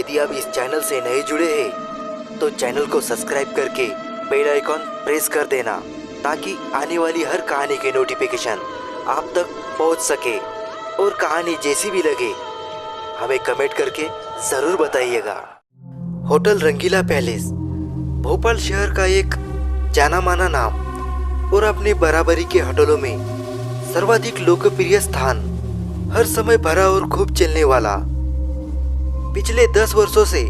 यदि आप इस चैनल से नए जुड़े हैं तो चैनल को सब्सक्राइब करके बेल आइकॉन प्रेस कर देना ताकि आने वाली हर कहानी के नोटिफिकेशन आप तक पहुंच सके। और कहानी जैसी भी लगे हमें कमेंट करके ज़रूर बताइएगा। होटल रंगीला पैलेस भोपाल शहर का एक जाना माना नाम और अपने बराबरी के होटलों में सर्वाधिक लोकप्रिय स्थान, हर समय भरा और खूब चलने वाला। पिछले 10 वर्षों से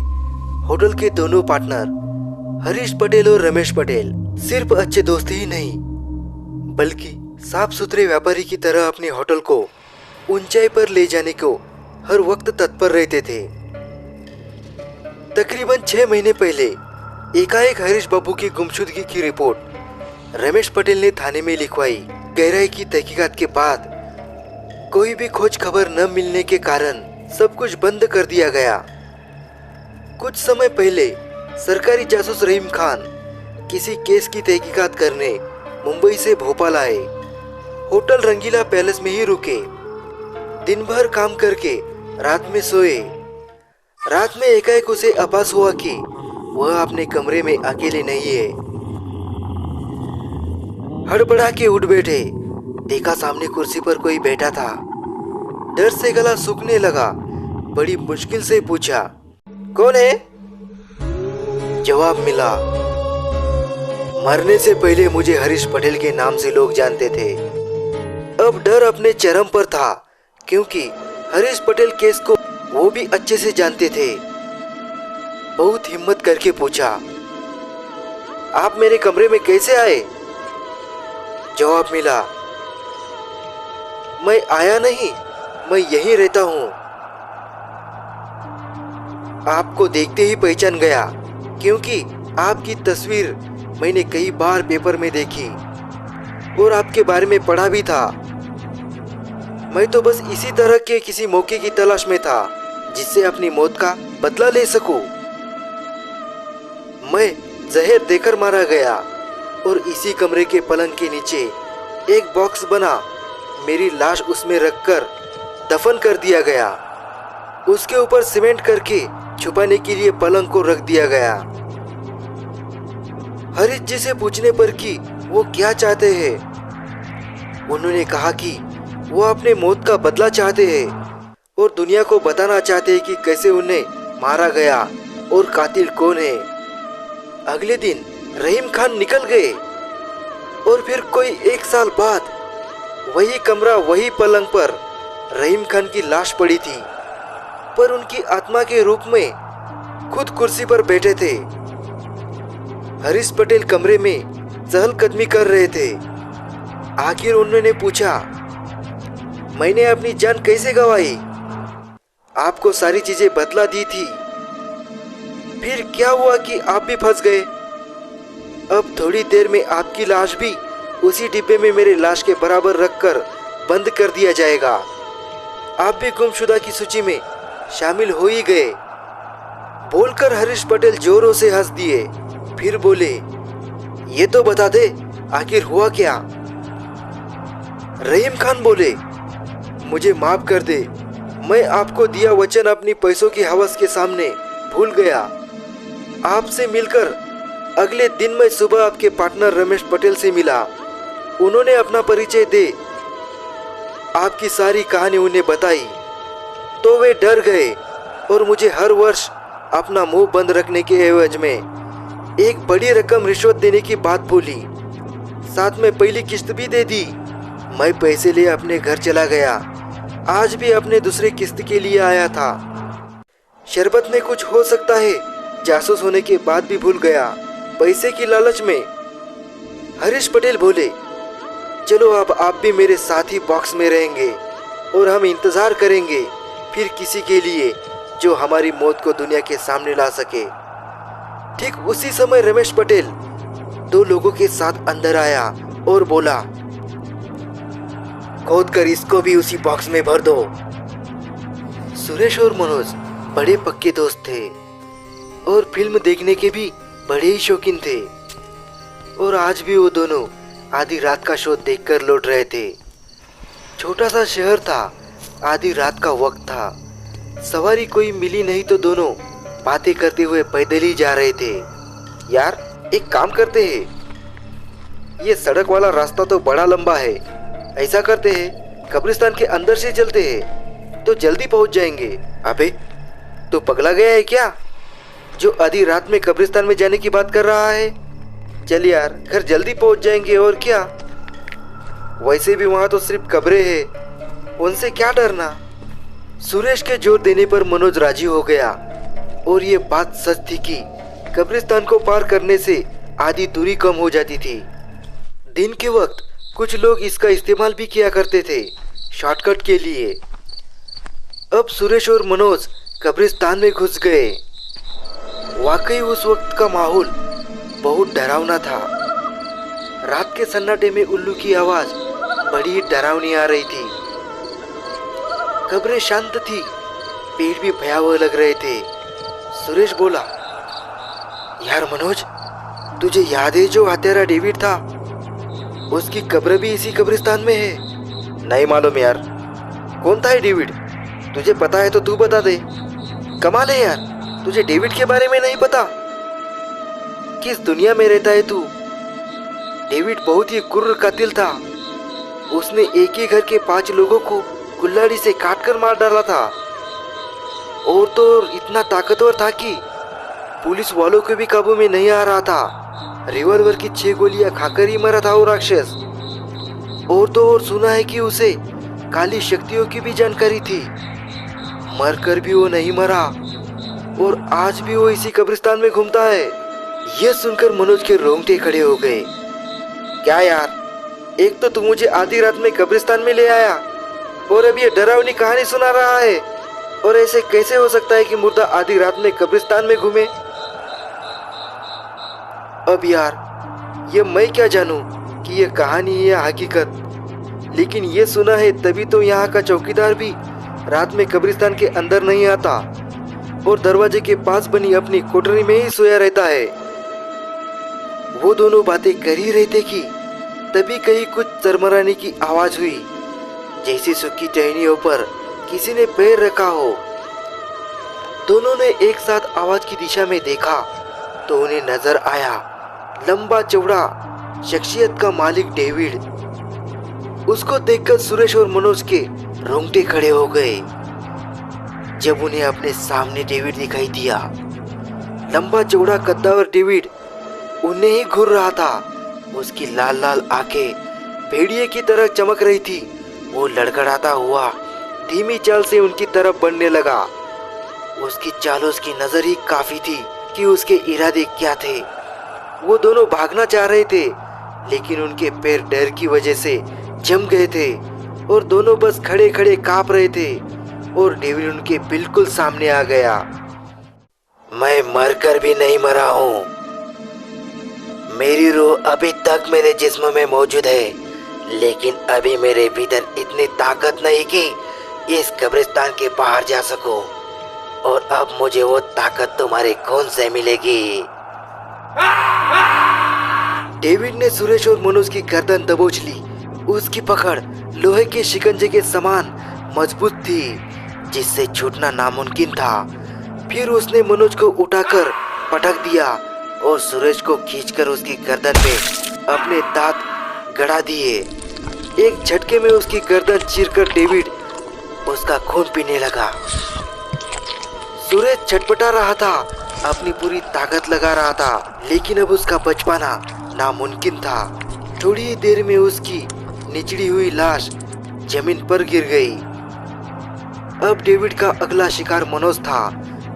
होटल के दोनों पार्टनर हरीश पटेल और रमेश पटेल सिर्फ अच्छे दोस्त ही नहीं बल्कि साफ सुथरे व्यापारी की तरह अपने होटल को ऊंचाई पर ले जाने को हर वक्त तत्पर रहते थे। तकरीबन 6 महीने पहले एकाएक हरीश बाबू की गुमशुदगी की रिपोर्ट रमेश पटेल ने थाने में लिखवाई। गहराई की तहकीकात के बाद कोई भी खोज खबर न मिलने के कारण सब कुछ बंद कर दिया गया। कुछ समय पहले सरकारी जासूस रहीम खान किसी केस की तहकीकात करने मुंबई से भोपाल आए। होटल रंगीला पैलेस में ही रुके। दिन भर काम करके रात में सोए। रात में एकाएक उसे आभास हुआ कि वह अपने कमरे में अकेले नहीं है। हड़बड़ा के उठ बैठे। देखा सामने कुर्सी पर कोई बैठा था। डर से गला सूखने लगा। बड़ी मुश्किल से पूछा, कौन है? जवाब मिला, मरने से पहले मुझे हरीश पटेल के नाम से लोग जानते थे। अब डर अपने चरम पर था क्योंकि हरीश पटेल केस को वो भी अच्छे से जानते थे। बहुत हिम्मत करके पूछा, आप मेरे कमरे में कैसे आए? जवाब मिला, मैं आया नहीं, मैं यहीं रहता हूँ। आपको देखते ही पहचान गया क्योंकि आपकी तस्वीर मैंने कई बार पेपर में देखी और आपके बारे में पढ़ा भी था। मैं तो बस इसी तरह के किसी मौके की तलाश में था जिससे अपनी मौत का बदला ले सकूं। मैं जहर देकर मारा गया और इसी कमरे के पलंग के नीचे एक बॉक्स बना, मेरी लाश उसमें रखकर दफन कर दिया गया। उसके ऊपर सीमेंट करके छुपाने के लिए पलंग को रख दिया गया। हरीश जी से पूछने पर कि वो क्या चाहते हैं, उन्होंने कहा कि वो अपने मौत का बदला चाहते हैं और दुनिया को बताना चाहते हैं कि कैसे उन्हें मारा गया और कातिल कौन है। अगले दिन रहीम खान निकल गए और फिर कोई 1 साल बाद वही कमरा, वही पलंग पर रहीम खान की लाश पड़ी थी, पर उनकी आत्मा के रूप में खुद कुर्सी पर बैठे थे। हरीश पटेल कमरे में चहलकदमी कर रहे थे। आखिर उन्होंने पूछा, मैंने अपनी जान कैसे गंवाई? आपको सारी चीजें बतला दी थी, फिर क्या हुआ कि आप भी फंस गए? अब थोड़ी देर में आपकी लाश भी उसी डिब्बे में मेरे लाश के बराबर रखकर बंद कर दिया जाएगा। आप भी गुमशुदा की सूची में शामिल हो ही गए। बोलकर हरीश पटेल जोरों से हंस दिए। फिर बोले, ये तो बता दे आखिर हुआ क्या? रहीम खान बोले, मुझे माफ कर दे, मैं आपको दिया वचन अपनी पैसों की हवस के सामने भूल गया। आपसे मिलकर अगले दिन मैं सुबह आपके पार्टनर रमेश पटेल से मिला। उन्होंने अपना परिचय दे आपकी सारी कहानी उन्हें बताई तो वे डर गए और मुझे हर वर्ष अपना मुंह बंद रखने के एवज में एक बड़ी रकम रिश्वत देने की बात बोली। साथ में पहली किस्त भी दे दी। मैं पैसे लिए अपने घर चला गया। आज भी अपने दूसरे किस्त के लिए आया था। शरबत में कुछ हो सकता है, जासूस होने के बाद भी भूल गया। पैसे की लालच में हरीश पटेल बोले, चलो अब आप भी मेरे साथ ही बॉक्स में रहेंगे और हम इंतजार करेंगे फिर किसी के लिए जो हमारी मौत को दुनिया के सामने ला सके। ठीक उसी समय रमेश पटेल 2 लोगों के साथ अंदर आया और बोला, खोद कर इसको भी उसी बॉक्स में भर दो। सुरेश और मनोज बड़े पक्के दोस्त थे और फिल्म देखने के भी बड़े ही शौकीन थे और आज भी वो दोनों आधी रात का शो देखकर लौट रहे थे। छोटा सा शहर था। आधी रात का वक्त था। सवारी कोई मिली नहीं तो दोनों बातें करते हुए पैदल ही जा रहे थे। यार एक काम करते हैं, ये सड़क वाला रास्ता तो बड़ा लंबा है, ऐसा करते हैं कब्रिस्तान के अंदर से चलते हैं तो जल्दी पहुंच जाएंगे। अबे तो पगला गया है क्या, जो आधी रात में कब्रिस्तान में जाने की बात कर रहा है। चल यार घर जल्दी पहुंच जाएंगे और क्या, वैसे भी वहां तो सिर्फ कब्रें हैं, उनसे क्या डरना। सुरेश के जोर देने पर मनोज राजी हो गया और ये बात सच थी कि कब्रिस्तान को पार करने से आधी दूरी कम हो जाती थी। दिन के वक्त कुछ लोग इसका इस्तेमाल भी किया करते थे शॉर्टकट के लिए। अब सुरेश और मनोज कब्रिस्तान में घुस गए। वाकई उस वक्त का माहौल बहुत डरावना था। रात के सन्नाटे में उल्लू की आवाज बड़ी डरावनी आ रही थी। कब्रें शांत थी, पेड़ भी भयावह लग रहे थे। सुरेश बोला, यार मनोज, तुझे याद है जो हत्यारा डेविड था, उसकी कब्र भी इसी कब्रिस्तान में है। नहीं मालूम यार, कौन था ये डेविड, तुझे पता है तो तू बता दे। कमाल है यार, तुझे डेविड के बारे में नहीं पता, किस दुनिया में रहता है तू। डेविड बहुत ही क्रूर कातिल था, उसने एक ही घर के 5 लोगों को कुल्हाड़ी से काटकर मार डाला था, और तो इतना ताकतवर था कि पुलिस वालों को भी काबू में नहीं आ रहा था। रिवॉल्वर की 6 गोलियां खाकर ही मरा था वो राक्षस। और तो और सुना है कि उसे काली शक्तियों की भी जानकारी थी, मरकर भी वो नहीं मरा और आज भी वो इसी कब्रिस्तान में घूमता है। यह सुनकर मनोज के रोंगटे खड़े हो गए। क्या यार, एक तो तू मुझे आधी रात में कब्रिस्तान में ले आया और अब ये डरावनी कहानी सुना रहा है, और ऐसे कैसे हो सकता है कि मुर्दा आधी रात में कब्रिस्तान में घूमे। अब यार ये मैं क्या जानूं कि ये कहानी है या हकीकत, लेकिन ये सुना है तभी तो यहाँ का चौकीदार भी रात में कब्रिस्तान के अंदर नहीं आता और दरवाजे के पास बनी अपनी कोठरी में ही सोया रहता है। वो दोनों बातें कर ही रहे थे कि तभी कहीं कुछ चरमराने की आवाज हुई, जैसी सूखी टहनियों पर किसी ने पैर रखा हो। दोनों ने एक साथ आवाज की दिशा में देखा तो उन्हें नजर आया लंबा चौड़ा शख्सियत का मालिक डेविड। उसको देखकर सुरेश और मनोज के रोंगटे खड़े हो गए जब उन्हें अपने सामने डेविड दिखाई दिया। लंबा चौड़ा कद्दावर डेविड उन्हें ही घूर रहा था। उसकी लाल लाल आंखें भेड़िए की तरह चमक रही थी। वो लड़खड़ाता हुआ धीमी चाल से उनकी तरफ बढ़ने लगा। उसकी चाल, उसकी नजर ही काफी थी कि उसके इरादे क्या थे। वो दोनों भागना चाह रहे थे, लेकिन उनके पैर डर की वजह से जम गए थे और दोनों बस खड़े खड़े कांप रहे थे और डेविड उनके बिल्कुल सामने आ गया। मैं मरकर भी नहीं मरा हूँ, मेरी रूह अभी तक मेरे जिस्म में मौजूद है, लेकिन अभी मेरे भीतर इतनी ताकत नहीं कि इस कब्रिस्तान के बाहर जा सकूं, और अब मुझे वो ताकत तुम्हारे खून से मिलेगी। डेविड ने सुरेश और मनोज की गर्दन दबोच ली। उसकी पकड़ लोहे के शिकंजे के समान मजबूत थी, जिससे छूटना नामुमकिन था। फिर उसने मनोज को उठाकर पटक दिया और सुरेश को खींचकर उसकी गर्दन में अपने दांत गड़ा दिए। एक झटके में उसकी गर्दन चीरकर डेविड उसका खून पीने लगा। सुरेश छटपटा रहा था, अपनी पूरी ताकत लगा रहा था, लेकिन अब उसका बच पाना नामुमकिन था। थोड़ी ही देर में उसकी निचड़ी हुई लाश जमीन पर गिर गई। अब डेविड का अगला शिकार मनोज था।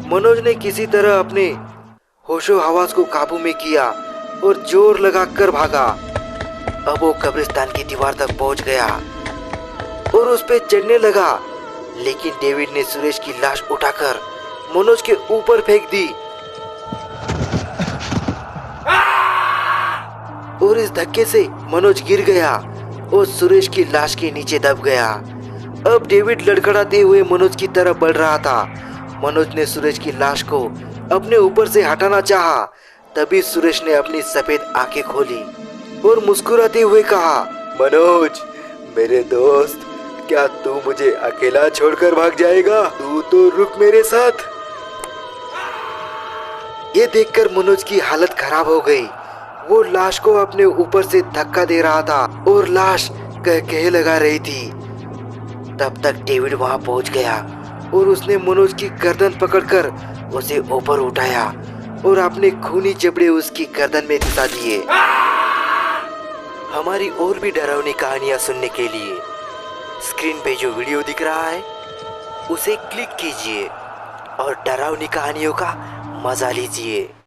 मनोज ने किसी तरह अपने होशो हवास को काबू में किया और जोर लगाकर भागा। अब वो कब्रिस्तान की दीवार तक पहुंच गया और उस पे चढ़ने लगा, लेकिन डेविड ने सुरेश की लाश उठाकर मनोज के ऊपर फेंक दी और इस धक्के से मनोज गिर गया और सुरेश की लाश के नीचे दब गया। अब डेविड लड़खड़ाते हुए मनोज की तरफ बढ़ रहा था। मनोज ने सुरेश की लाश को अपने ऊपर से हटाना चाहा, तभी सुरेश ने अपनी सफेद आंखें खोली और मुस्कुराते हुए कहा, मनोज मेरे दोस्त, क्या तू मुझे अकेला छोड़कर भाग जाएगा? तू तो रुक मेरे साथ। ये देखकर मनोज की हालत खराब हो गई। वो लाश को अपने ऊपर से धक्का दे रहा था और लाश कह लगा रही थी। तब तक डेविड वहां पहुंच गया और उसने मनोज की गर्दन पकड़कर उसे ऊपर उठाया और अपने खूनी जबड़े उसकी गर्दन में घुसा दिए। हमारी और भी डरावनी कहानियां सुनने के लिए स्क्रीन पे जो वीडियो दिख रहा है उसे क्लिक कीजिए और डरावनी कहानियों का मजा लीजिए।